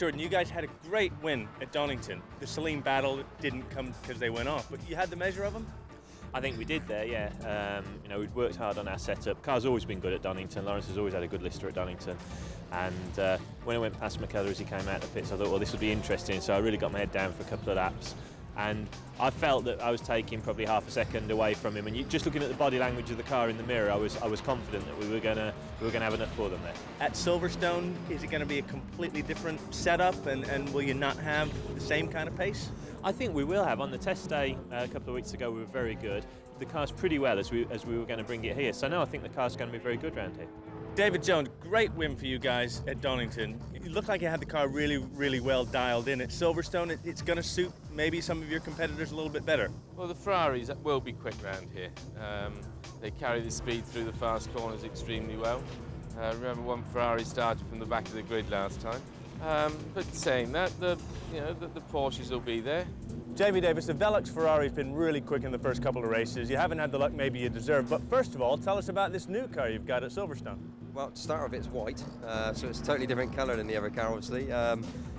Jordan, you guys had a great win at Donington. The Celine battle didn't come because they went off, but you had the measure of them? I think we did there, yeah. You know, we'd worked hard on our setup. Car's always been good at Donington. Lawrence has always had a good lister at Donington. And when I went past McKellar as he came out of the pits, I thought, well, this would be interesting. So I really got my head down for a couple of laps. And I felt that I was taking probably half a second away from him. And just looking at the body language of the car in the mirror, I was confident that we were gonna have enough for them there. At Silverstone, is it going to be a completely different setup, and will you not have the same kind of pace? I think we will have. On the test day a couple of weeks ago, we were very good. The car's pretty well as we were going to bring it here. So no, I think the car's going to be very good around here. David Jones, great win for you guys at Donington. You look like you had the car really, really well dialed in. At Silverstone, it's going to suit maybe some of your competitors a little bit better. Well, the Ferraris will be quick round here. They carry the speed through the fast corners extremely well. Remember, one Ferrari started from the back of the grid last time. But saying that, the Porsches will be there. Jamie Davis, the Velux Ferrari's been really quick in the first couple of races. You haven't had the luck maybe you deserve, but first of all, tell us about this new car you've got at Silverstone. Well, to start with, it's white, so it's a totally different colour than the other car, obviously.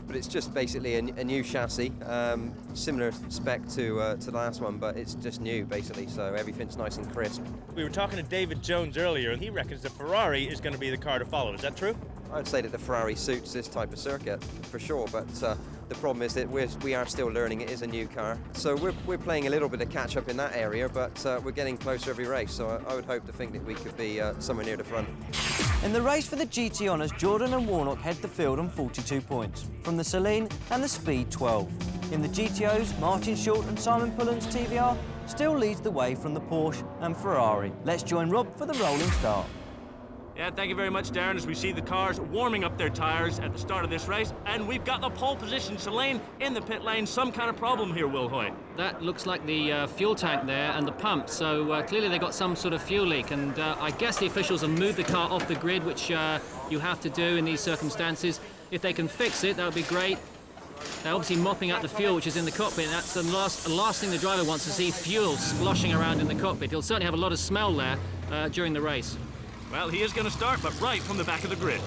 But it's just basically a new chassis, similar spec to the last one, but it's just new, basically, so everything's nice and crisp. We were talking to David Jones earlier, and he reckons the Ferrari is going to be the car to follow. Is that true? I'd say that the Ferrari suits this type of circuit, for sure, but the problem is that we are still learning. It is a new car, so we're playing a little bit of catch-up in that area, but we're getting closer every race, so I would hope to think that we could be somewhere near the front. In the race for the GT Honours, Jordan and Warnock head the field on 42 points, from the Celine and the Speed 12. In the GTOs, Martin Short and Simon Pullen's TVR still leads the way from the Porsche and Ferrari. Let's join Rob for the rolling start. Yeah, thank you very much, Darren, as we see the cars warming up their tyres at the start of this race. And we've got the pole position, Celine, in the pit lane. Some kind of problem here, Will Hoy. That looks like the fuel tank there and the pump, so clearly they got some sort of fuel leak, and I guess the officials have moved the car off the grid, which you have to do in these circumstances. If they can fix it, that would be great. They're obviously mopping up the fuel which is in the cockpit, and that's the last thing the driver wants to see, fuel sploshing around in the cockpit. He'll certainly have a lot of smell there during the race. Well, he is going to start, but right from the back of the grid.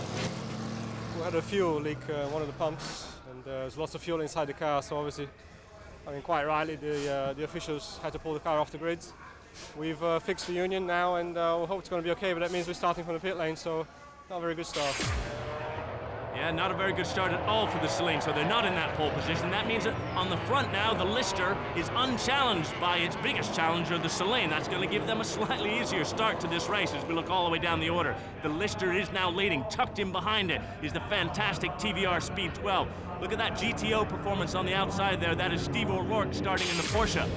We had a fuel leak, one of the pumps, and there's lots of fuel inside the car, so obviously, I mean, quite rightly, the officials had to pull the car off the grid. We've fixed the union now, and we hope it's going to be okay, but that means we're starting from the pit lane, so not a very good start. Yeah, not a very good start at all for the Celine, so they're not in that pole position. That means that on the front now, the Lister is unchallenged by its biggest challenger, the Celine. That's going to give them a slightly easier start to this race as we look all the way down the order. The Lister is now leading. Tucked in behind it is the fantastic TVR Speed 12. Look at that GTO performance on the outside there. That is Steve O'Rourke starting in the Porsche.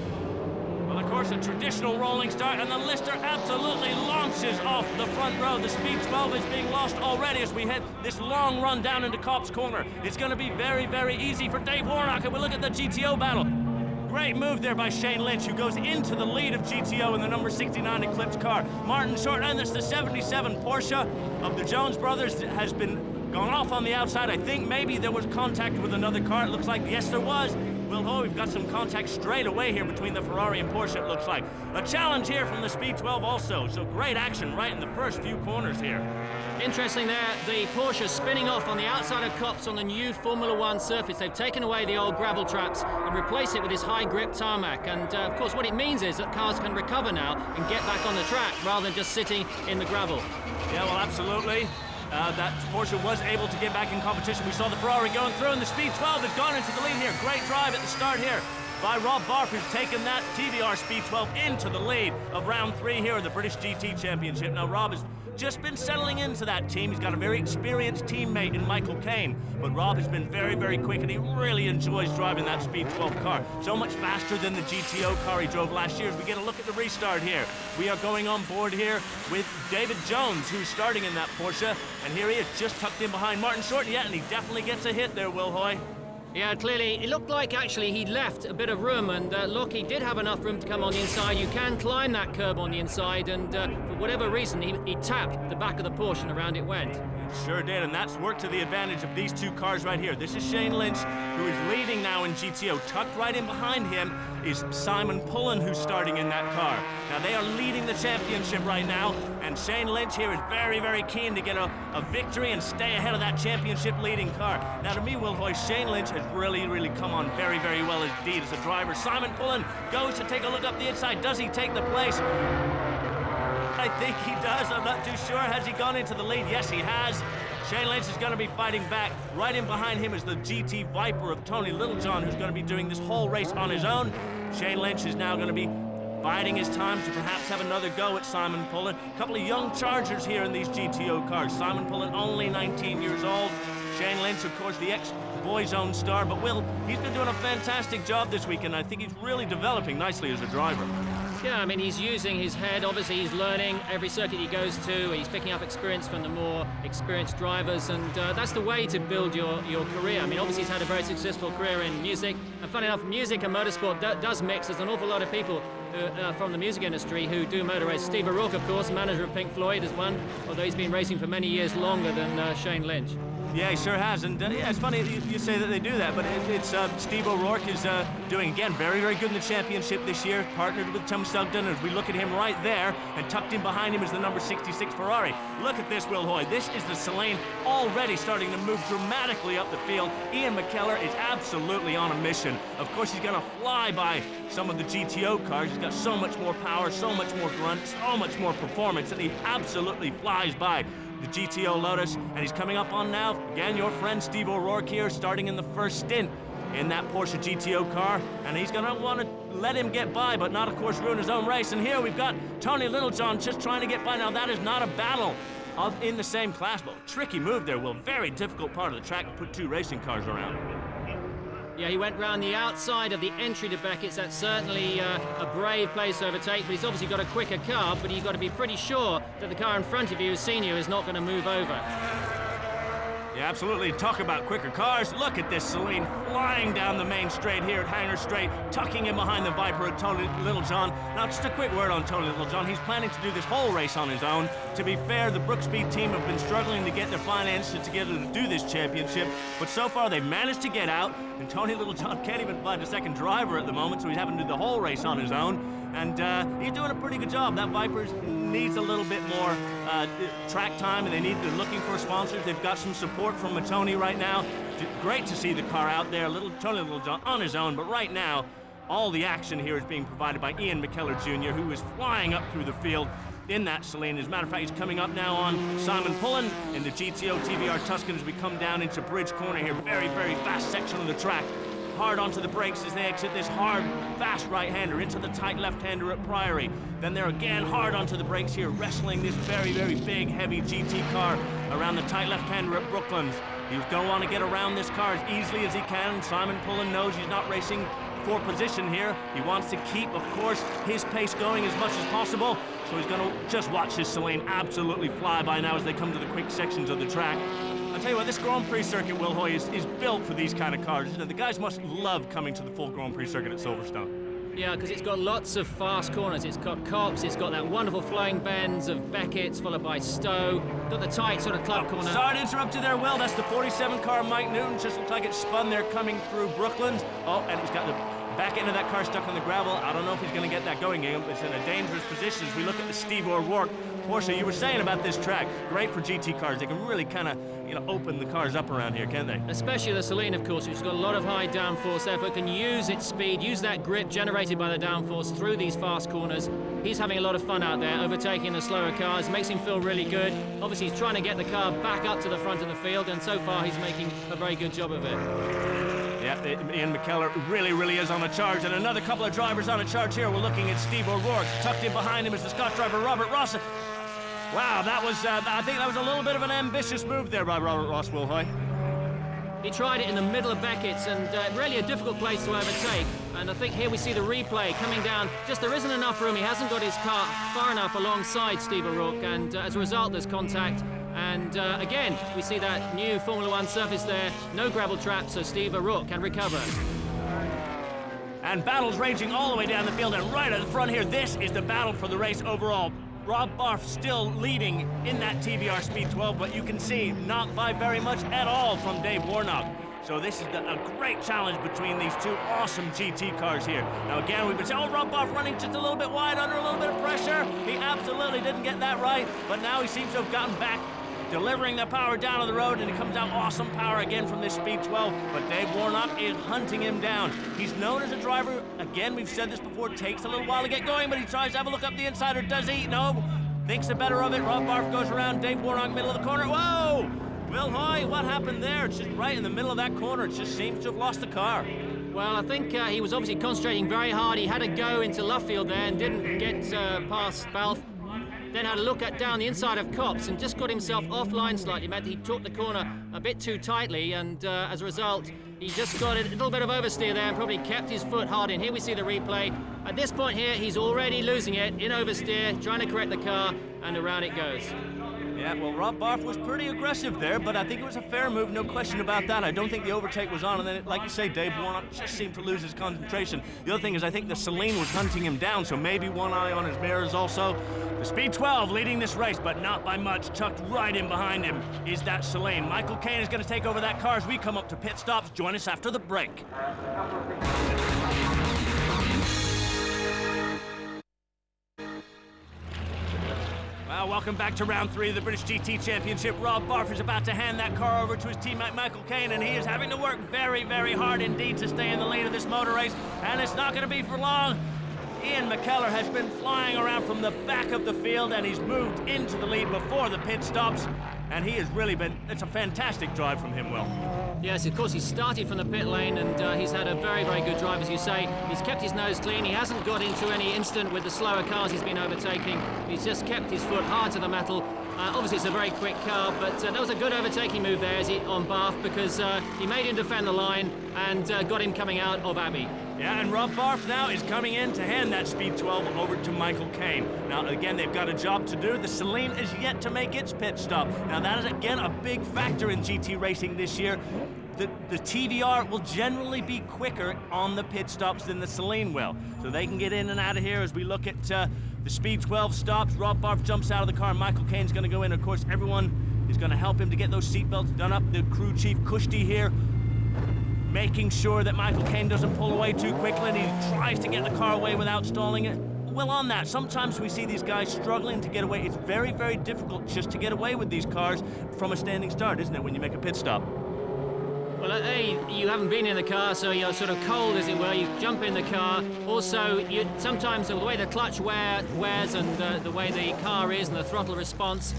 Well, of course, a traditional rolling start, and the Lister absolutely launches off the front row. The Speed 12 is being lost already as we head this long run down into Cops Corner. It's going to be very, very easy for Dave Warnock, and we look at the GTO battle. Great move there by Shane Lynch, who goes into the lead of GTO in the number 69 Eclipse car. Martin Short, and it's the 77 Porsche of the Jones brothers, has been gone off on the outside. I think maybe there was contact with another car. It looks like, yes, there was. Will Ho, we've got some contact straight away here between the Ferrari and Porsche, it looks like. A challenge here from the Speed 12 also, so great action right in the first few corners here. Interesting there, the Porsche spinning off on the outside of Copse on the new Formula One surface. They've taken away the old gravel traps and replaced it with this high grip tarmac. And of course what it means is that cars can recover now and get back on the track rather than just sitting in the gravel. Yeah, well, absolutely. That Porsche was able to get back in competition. We saw the Ferrari going through, and the Speed 12 has gone into the lead here. Great drive at the start here by Rob Barth, who's taken that TVR Speed 12 into the lead of round 3 here of the British GT Championship. Now, Rob has just been settling into that team. He's got a very experienced teammate in Michael Caine, but Rob has been very, very quick, and he really enjoys driving that Speed 12 car. So much faster than the GTO car he drove last year. As we get a look at the restart here, we are going on board here with David Jones, who's starting in that Porsche, and here he is, just tucked in behind Martin Short. Yeah, and he definitely gets a hit there, Will Hoy. Yeah, clearly, it looked like actually he'd left a bit of room, and look, he did have enough room to come on the inside. You can climb that curb on the inside, and for whatever reason, he tapped the back of the Porsche and around it went. Sure did, and that's worked to the advantage of these two cars right here. This is Shane Lynch, who is leading now in GTO. Tucked right in behind him is Simon Pullen, who's starting in that car. Now, they are leading the championship right now, and Shane Lynch here is very, very keen to get a victory and stay ahead of that championship leading car. Now, to me, Will Hoy, Shane Lynch has really, really come on very, very well indeed as a driver. Simon Pullen goes to take a look up the inside. Does he take the place? I think he does. I'm not too sure. Has he gone into the lead? Yes, he has. Shane Lynch is going to be fighting back. Right in behind him is the GT Viper of Tony Littlejohn, who's going to be doing this whole race on his own. Shane Lynch is now going to be biding his time to perhaps have another go at Simon Pullen. A couple of young chargers here in these GTO cars. Simon Pullen only 19 years old. Shane Lynch, of course, the ex-Boys Own star. But Will, he's been doing a fantastic job this weekend. I think he's really developing nicely as a driver. Yeah, I mean, he's using his head. Obviously, he's learning every circuit he goes to. He's picking up experience from the more experienced drivers, and that's the way to build your career. I mean, obviously, he's had a very successful career in music. And funny enough, music and motorsport does mix. There's an awful lot of people from the music industry who do motor race. Steve O'Rourke, of course, manager of Pink Floyd, is one, although he's been racing for many years longer than Shane Lynch. Yeah, he sure has, and yeah, it's funny you say that they do that, but it's Steve O'Rourke is doing, again, very, very good in the championship this year, partnered with Tom Sugden. As we look at him right there, and tucked in behind him is the number 66 Ferrari. Look at this, Will Hoy. This is the Selene already starting to move dramatically up the field. Ian McKellar is absolutely on a mission. Of course, he's going to fly by some of the GTO cars. He's got so much more power, so much more grunt, so much more performance, and he absolutely flies by the GTO Lotus, and he's coming up on now, again, your friend Steve O'Rourke here, starting in the first stint in that Porsche GTO car, and he's gonna want to let him get by, but not, of course, ruin his own race. And here we've got Tony Littlejohn just trying to get by. Now, that is not a battle in the same class, but tricky move there, Will. Very difficult part of the track to put two racing cars around. Yeah, he went round the outside of the entry to Beckett's. That's certainly a brave place to overtake, but he's obviously got a quicker car, but you've got to be pretty sure that the car in front of you, senior, is not going to move over. Yeah, absolutely. Talk about quicker cars. Look at this Selene flying down the main straight here at Hangar Straight, tucking in behind the Viper of Tony Littlejohn. Now, just a quick word on Tony Littlejohn. He's planning to do this whole race on his own. To be fair, the Brookspeed team have been struggling to get their finances together to do this championship, but so far they've managed to get out, and Tony Littlejohn can't even find a second driver at the moment, so he's having to do the whole race on his own. And he's doing a pretty good job. That Viper needs a little bit more track time, and they're looking for sponsors. They've got some support from Tony right now. Great to see the car out there. Tony Littlejohn on his own, but right now, all the action here is being provided by Ian McKellar Jr., who is flying up through the field in that Selene. As a matter of fact, he's coming up now on Simon Pullen in the GTO TBR Tuscan as we come down into Bridge Corner here. Very, very fast section of the track. Hard onto the brakes as they exit this hard, fast right-hander into the tight left-hander at Priory. Then they're again hard onto the brakes here, wrestling this very, very big, heavy GT car around the tight left-hander at Brooklands. He's going to want to get around this car as easily as he can. Simon Pullen knows he's not racing for position here. He wants to keep, of course, his pace going as much as possible. So he's going to just watch his Selene absolutely fly by now as they come to the quick sections of the track. I'll tell you what, this Grand Prix circuit, Will Hoy, is built for these kind of cars. You know, the guys must love coming to the full Grand Prix circuit at Silverstone. Yeah, because it's got lots of fast corners. It's got Cops, it's got that wonderful flowing bends of Beckett's, followed by Stowe. Got the tight sort of club corner. Sorry to interrupt you there, Will. That's the 47 car Mike Newton. Just looks like it's spun there coming through Brooklands. Oh, and he's got the back end of that car stuck on the gravel. I don't know if he's going to get that going. It's in a dangerous position as we look at the Steve O'Rourke Porsche. You were saying about this track, great for GT cars. They can really kind of, open the cars up around here, can't they? Especially the Selene, of course, which has got a lot of high downforce, therefore it can use its speed, use that grip generated by the downforce through these fast corners. He's having a lot of fun out there, overtaking the slower cars, makes him feel really good. Obviously, he's trying to get the car back up to the front of the field, and so far he's making a very good job of it. Yeah, Ian McKellar really, really is on a charge, and another couple of drivers on a charge here. We're looking at Steve O'Rourke. Tucked in behind him is the Scotch driver, Robert Ross. Wow, that was, I think that was a little bit of an ambitious move there by Robert Ross, Will Hoy. He tried it in the middle of Beckett's, and really a difficult place to overtake. And I think here we see the replay coming down. Just there isn't enough room. He hasn't got his car far enough alongside Steve O'Rourke, and as a result, there's contact. And again, we see that new Formula One surface there. No gravel trap, so Steve O'Rourke can recover. And battles raging all the way down the field, and right at the front here, this is the battle for the race overall. Rob Barth still leading in that TVR Speed 12, but you can see not by very much at all from Dave Warnock. So this is a great challenge between these two awesome GT cars here. Now again, we've been saying, oh, Rob Barth running just a little bit wide under a little bit of pressure. He absolutely didn't get that right, but now he seems to have gotten back, delivering the power down to the road, and it comes out awesome power again from this Speed 12, but Dave Warnock is hunting him down. He's known as a driver, again, we've said this before, takes a little while to get going, but he tries to have a look up the inside, or does he? No, thinks the better of it. Rob Barth goes around, Dave Warnock, middle of the corner. Whoa! Will Hoy, what happened there? It's just right in the middle of that corner. It just seems to have lost the car. Well, I think he was obviously concentrating very hard. He had a go into Luffield there and didn't get past Balfe. Then had a look at down the inside of Copse and just got himself offline slightly. Meant he took the corner a bit too tightly, and as a result, he just got a little bit of oversteer there and probably kept his foot hard in. Here we see the replay. At this point here, he's already losing it in oversteer, trying to correct the car, and around it goes. Yeah, well, Rob Barth was pretty aggressive there, but I think it was a fair move, no question about that. I don't think the overtake was on, and then, like you say, Dave Warnock just seemed to lose his concentration. The other thing is I think the Celine was hunting him down, so maybe one eye on his mirrors also. The Speed 12 leading this race, but not by much. Tucked right in behind him is that Celine. Michael Caine is going to take over that car as we come up to pit stops. Join us after the break. Well, welcome back to round 3 of the British GT Championship. Rob Barth is about to hand that car over to his teammate Michael Caine, and he is having to work very, very hard indeed to stay in the lead of this motor race, and it's not going to be for long. Ian McKellar has been flying around from the back of the field, and he's moved into the lead before the pit stops, and he has really been, it's a fantastic drive from him, Will. Yes, of course, he started from the pit lane, and he's had a very, very good drive, as you say. He's kept his nose clean. He hasn't got into any incident with the slower cars he's been overtaking. He's just kept his foot hard to the metal. Obviously, it's a very quick car, but that was a good overtaking move there on Barth, because he made him defend the line and got him coming out of Abbey. Yeah, and Rob Barth now is coming in to hand that Speed 12 over to Michael Caine. Now, again, they've got a job to do. The Celine is yet to make its pit stop. Now, that is, again, a big factor in GT racing this year. The TVR will generally be quicker on the pit stops than the Celine will. So they can get in and out of here as we look at the Speed 12 stops. Rob Barth jumps out of the car. Michael Caine's going to go in. Of course, everyone is going to help him to get those seatbelts done up. The crew chief, Kushti, here, making sure that Michael Caine doesn't pull away too quickly, and he tries to get the car away without stalling it. Well, on that, sometimes we see these guys struggling to get away. It's very, very difficult just to get away with these cars from a standing start, isn't it, when you make a pit stop? Well, A, you haven't been in the car, so you're sort of cold, as it were. You jump in the car. Also, sometimes the way the clutch wears and the way the car is and the throttle response,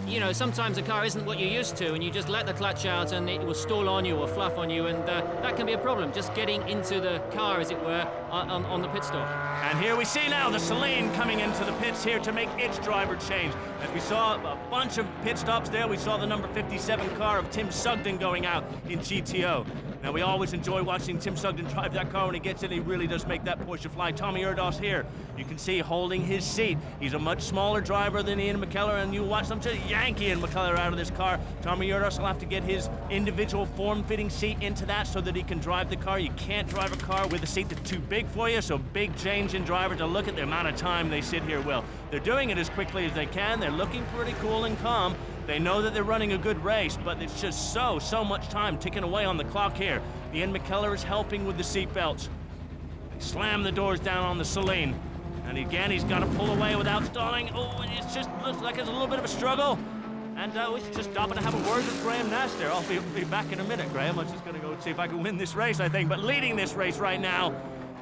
you know, sometimes the car isn't what you're used to, and you just let the clutch out and it will stall on you or fluff on you, and that can be a problem, just getting into the car, as it were, on the pit stop. And here we see now the Celine coming into the pits here to make its driver change. As we saw a bunch of pit stops there, we saw the number 57 car of Tim Sugden going out in GTO. Now, we always enjoy watching Tim Sugden drive that car when he gets in. He really does make that Porsche fly. Tommy Erdos here, you can see holding his seat. He's a much smaller driver than Ian McKellar, and you watch them just yank Ian McKellar out of this car. Tommy Erdos will have to get his individual form-fitting seat into that so that he can drive the car. You can't drive a car with a seat that's too big for you, so big change in driver. To look at the amount of time they sit here, Will. They're doing it as quickly as they can. They're looking pretty cool and calm. They know that they're running a good race, but it's just so much time ticking away on the clock here. Ian McKellar is helping with the seat belts. They slam the doors down on the Celine. And again, he's got to pull away without stalling. Oh, it just looks like it's a little bit of a struggle. And we should just stop and have a word with Graham Nash there. I'll be back in a minute, Graham. I'm just going to go see if I can win this race, I think. But leading this race right now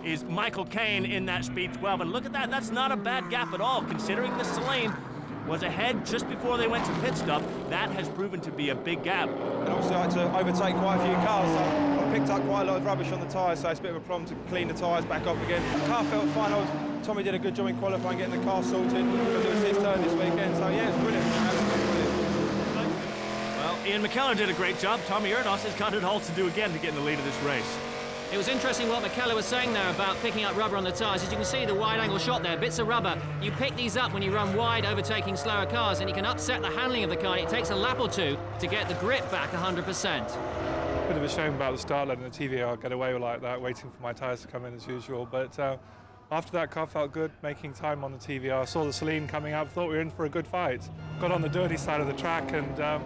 is Michael Caine in that Speed 12. And look at that. That's not a bad gap at all, considering the Celine was ahead just before they went to pit stop. That has proven to be a big gap. And obviously I had to overtake quite a few cars, so I picked up quite a lot of rubbish on the tyres, so it's a bit of a problem to clean the tyres back off again. The car felt fine. Tommy did a good job in qualifying, getting the car sorted, because it was his turn this weekend, so yeah, it's brilliant. Well, Ian McKellar did a great job. Tommy Erdos has got it all to do again to get in the lead of this race. It was interesting what McKellar was saying there about picking up rubber on the tyres. As you can see, the wide-angle shot there, bits of rubber. You pick these up when you run wide, overtaking slower cars, and you can upset the handling of the car. It takes a lap or two to get the grip back 100%. Bit of a shame about the start letting the TVR get away like that, waiting for my tyres to come in as usual. But After that, car felt good, making time on the TVR. Saw the Celine coming up, thought we were in for a good fight. Got on the dirty side of the track and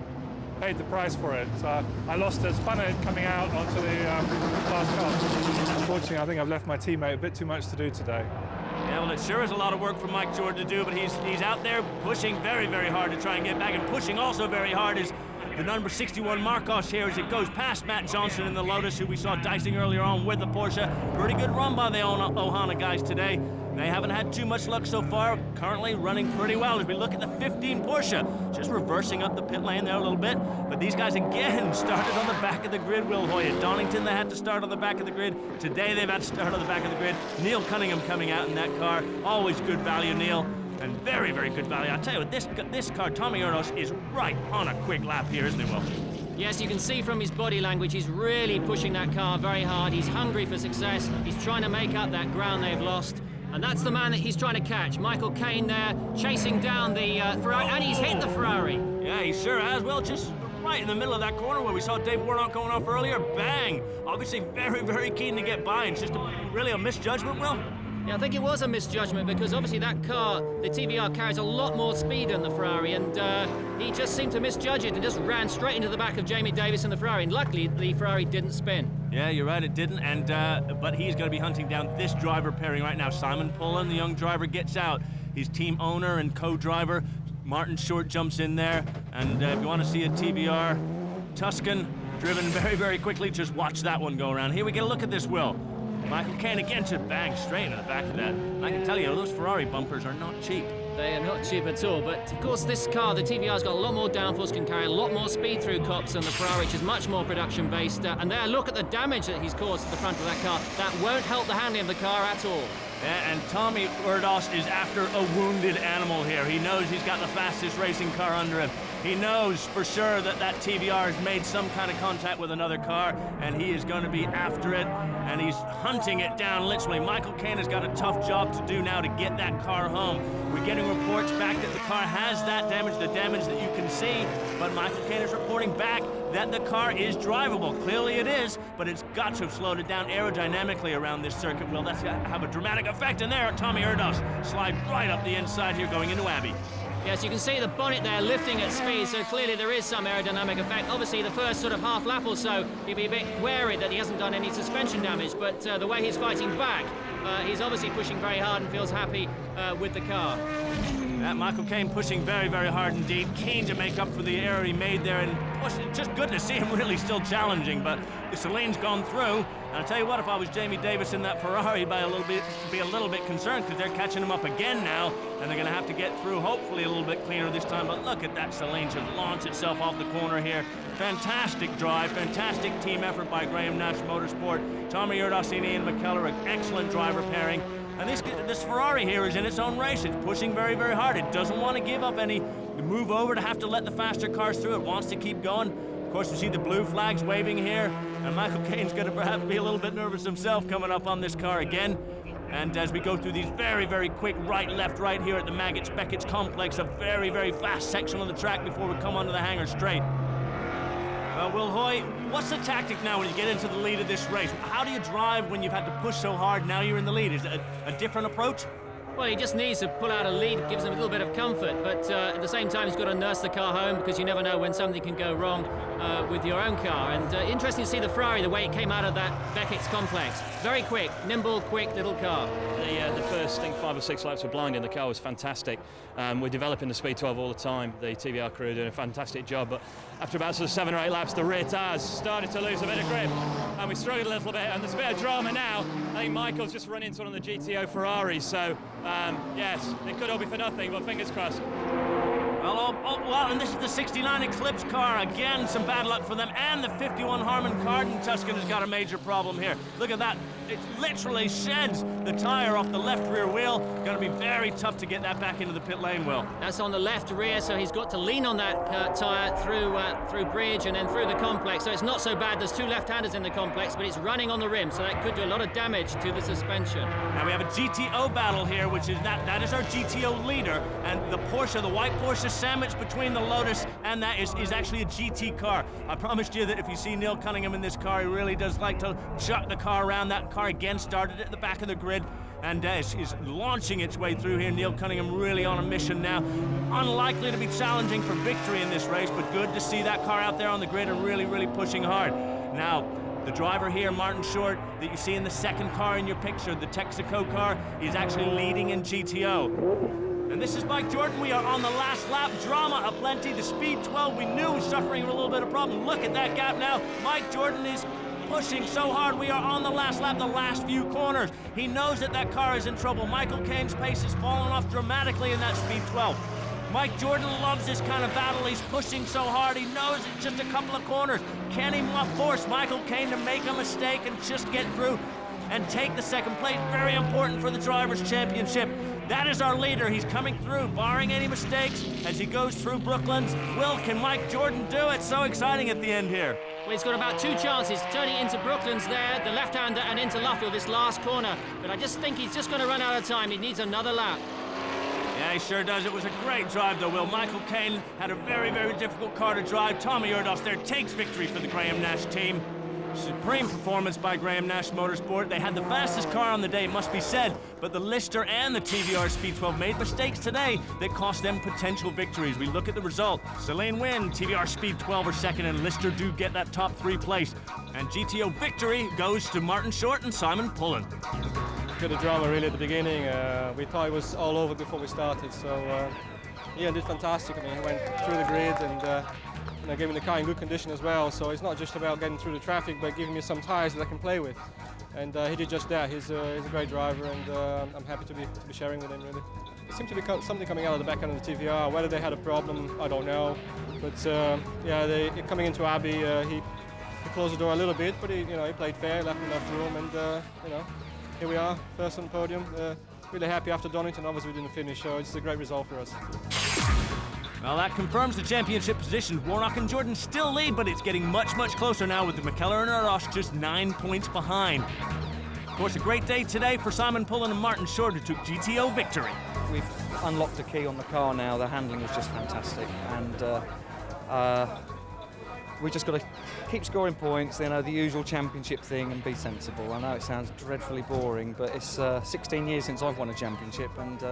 paid the price for it. So I lost it, spun it coming out onto the last car. Unfortunately, I think I've left my teammate a bit too much to do today. Yeah, well, it sure is a lot of work for Mike Jordan to do, but he's out there pushing very, very hard to try and get back, and pushing also very hard is the number 61 Marcos here as it goes past Matt Johnson in the Lotus, who we saw dicing earlier on with the Porsche. Pretty good run by the Ohana guys today. They haven't had too much luck so far, currently running pretty well as we look at the 15 Porsche. Just reversing up the pit lane there a little bit, but these guys again started on the back of the grid, Will Hoy. At Donington, they had to start on the back of the grid. Today, they've had to start on the back of the grid. Neil Cunningham coming out in that car. Always good value, Neil. And very, very good value. I'll tell you what, this car, Tommy Erdos, is right on a quick lap here, isn't he, Will? Yes, you can see from his body language, he's really pushing that car very hard. He's hungry for success. He's trying to make up that ground they've lost. And that's the man that he's trying to catch. Michael Caine there, chasing down the Ferrari, and he's hit the Ferrari. Yeah, he sure has. Well, just right in the middle of that corner where we saw Dave Warnock going off earlier. Bang! Obviously very, very keen to get by. It's just really a misjudgment, Will? Yeah, I think it was a misjudgment because obviously that car, the TVR, carries a lot more speed than the Ferrari, and he just seemed to misjudge it and just ran straight into the back of Jamie Davis and the Ferrari, and luckily the Ferrari didn't spin. Yeah, you're right, it didn't, and but he's going to be hunting down this driver pairing right now. Simon Pullen, the young driver, gets out. He's team owner and co-driver. Martin Short jumps in there, and if you want to see a TVR Tuscan driven very, very quickly, just watch that one go around. Here we get a look at this, Will. Michael Caine again just bang straight into the back of that. And I can tell you, those Ferrari bumpers are not cheap. They are not cheap at all, but of course this car, the TVR's got a lot more downforce, can carry a lot more speed through cops than the Ferrari, which is much more production-based. And there, look at the damage that he's caused at the front of that car. That won't help the handling of the car at all. Yeah, and Tommy Erdos is after a wounded animal here. He knows he's got the fastest racing car under him. He knows for sure that that TVR has made some kind of contact with another car, and he is going to be after it, and he's hunting it down literally. Michael Caine has got a tough job to do now to get that car home. We're getting reports back that the car has that damage, the damage that you can see, but Michael Caine is reporting back that the car is drivable. Clearly it is, but it's got to have slowed it down aerodynamically around this circuit. Well, that's going to have a dramatic effect, and there Tommy Erdos slides right up the inside here going into Abbey. Yes, you can see the bonnet there lifting at speed, so clearly there is some aerodynamic effect. Obviously, the first sort of half lap or so, he'll be a bit wary that he hasn't done any suspension damage, but the way he's fighting back, he's obviously pushing very hard and feels happy with the car. Michael Caine pushing very, very hard indeed, keen to make up for the error he made there, and just good to see him really still challenging, but the Celine's gone through, and I'll tell you what, if I was Jamie Davis in that Ferrari, I'd be a little bit concerned, because they're catching him up again now, and they're going to have to get through, hopefully a little bit cleaner this time, but look at that Celine just launch itself off the corner here. Fantastic drive, fantastic team effort by Graham Nash Motorsport. Tommy Erdos and Ian McKellar, an excellent driver pairing. And this Ferrari here is in its own race. It's pushing very, very hard. It doesn't want to give up any move over to have to let the faster cars through. It wants to keep going. Of course, we see the blue flags waving here. And Michael Caine's going to perhaps be a little bit nervous himself coming up on this car again. And as we go through these very, very quick right, left, right here at the Maggots-Beckett's complex, a very, very fast section on the track before we come onto the hangar straight. Will Hoy, what's the tactic now when you get into the lead of this race? How do you drive when you've had to push so hard, now you're in the lead? Is it a different approach? Well, he just needs to pull out a lead, it gives him a little bit of comfort, but at the same time he's got to nurse the car home because you never know when something can go wrong with your own car. And interesting to see the Ferrari, the way it came out of that Beckett's complex. Very quick, nimble, quick little car. The first, I think, 5 or 6 laps were blinding. The car was fantastic. We're developing the Speed 12 all the time. The TBR crew are doing a fantastic job, but after about sort of 7 or 8 laps, the rear tyres started to lose a bit of grip, and we struggled a little bit, and there's a bit of drama now. I think Michael's just run into one of the GTO Ferraris, so yes, it could all be for nothing, but fingers crossed. Well, and this is the 69 Eclipse car. Again, some bad luck for them. And the 51 Harman Kardon Tuscan has got a major problem here. Look at that. It literally sheds the tire off the left rear wheel. Going to be very tough to get that back into the pit lane, Will. That's on the left rear, so he's got to lean on that tire through bridge and then through the complex. So it's not so bad. There's 2 left-handers in the complex, but it's running on the rim, so that could do a lot of damage to the suspension. Now we have a GTO battle here, which is that is our GTO leader, and the Porsche, the white Porsche sandwich between the Lotus and that is actually a GT car. I promised you that if you see Neil Cunningham in this car, he really does like to chuck the car around. That car again started at the back of the grid, And is launching its way through here. Neil Cunningham really on a mission now. Unlikely to be challenging for victory in this race, but good to see that car out there on the grid and really, really pushing hard. Now, the driver here, Martin Short, that you see in the second car in your picture, the Texaco car, is actually leading in GTO. And this is Mike Jordan. We are on the last lap. Drama aplenty. The speed 12 we knew was suffering a little bit of problem. Look at that gap now. Mike Jordan is pushing so hard. We are on the last lap, the last few corners. He knows that that car is in trouble. Michael Caine's pace has fallen off dramatically in that speed 12. Mike Jordan loves this kind of battle. He's pushing so hard. He knows it's just a couple of corners. Can he force Michael Caine to make a mistake and just get through and take the second place? Very important for the Drivers' Championship. That is our leader. He's coming through, barring any mistakes, as he goes through Brooklands. Can Mike Jordan do it? So exciting at the end here. Well, he's got about 2 chances, turning into Brooklands there, the left-hander, and into Luffield, this last corner. But I just think he's just going to run out of time. He needs another lap. Yeah, he sure does. It was a great drive, though, Will. Michael Caine had a very, very difficult car to drive. Tommy Erdos there takes victory for the Graham Nash team. Supreme performance by Graham Nash Motorsport. They had the fastest car on the day, it must be said, but the Lister and the TVR Speed 12 made mistakes today that cost them potential victories. We look at the result. Celine win, TVR Speed 12 are second, and Lister do get that top 3 place. And GTO victory goes to Martin Short and Simon Pullen. Bit of drama really at the beginning. We thought it was all over before we started, so Ian did fantastic. I mean, he went through the grid and giving the car in good condition as well. So it's not just about getting through the traffic, but giving me some tyres that I can play with. And he did just that. He's a great driver, and I'm happy to be sharing with him, really. There seemed to be something coming out of the back end of the TVR. Whether they had a problem, I don't know. But yeah, coming into Abbey, he closed the door a little bit, but he played fair, left enough room, and here we are, first on the podium. Really happy after Donington. Obviously, we didn't finish, so it's a great result for us. Well, that confirms the championship position. Warnock and Jordan still lead, but it's getting much, much closer now with the McKellar and Erdos just 9 points behind. Of course, a great day today for Simon Pullen and Martin Short, who took GTO victory. We've unlocked the key on the car now. The handling is just fantastic, and we just got to keep scoring points, the usual championship thing, and be sensible. I know it sounds dreadfully boring, but it's 16 years since I've won a championship, and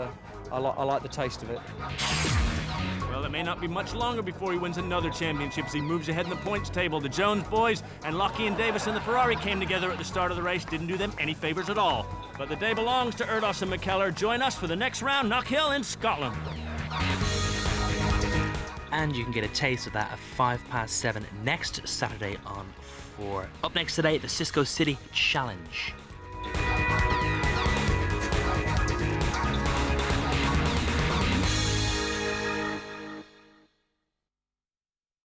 I like the taste of it. Well, it may not be much longer before he wins another championship as he moves ahead in the points table. The Jones boys and Lockie and Davis and the Ferrari came together at the start of the race, didn't do them any favours at all. But the day belongs to Erdos and McKellar. Join us for the next round, Knockhill in Scotland. And you can get a taste of that at 7:05 next Saturday on 4. Up next today, the Cisco City Challenge.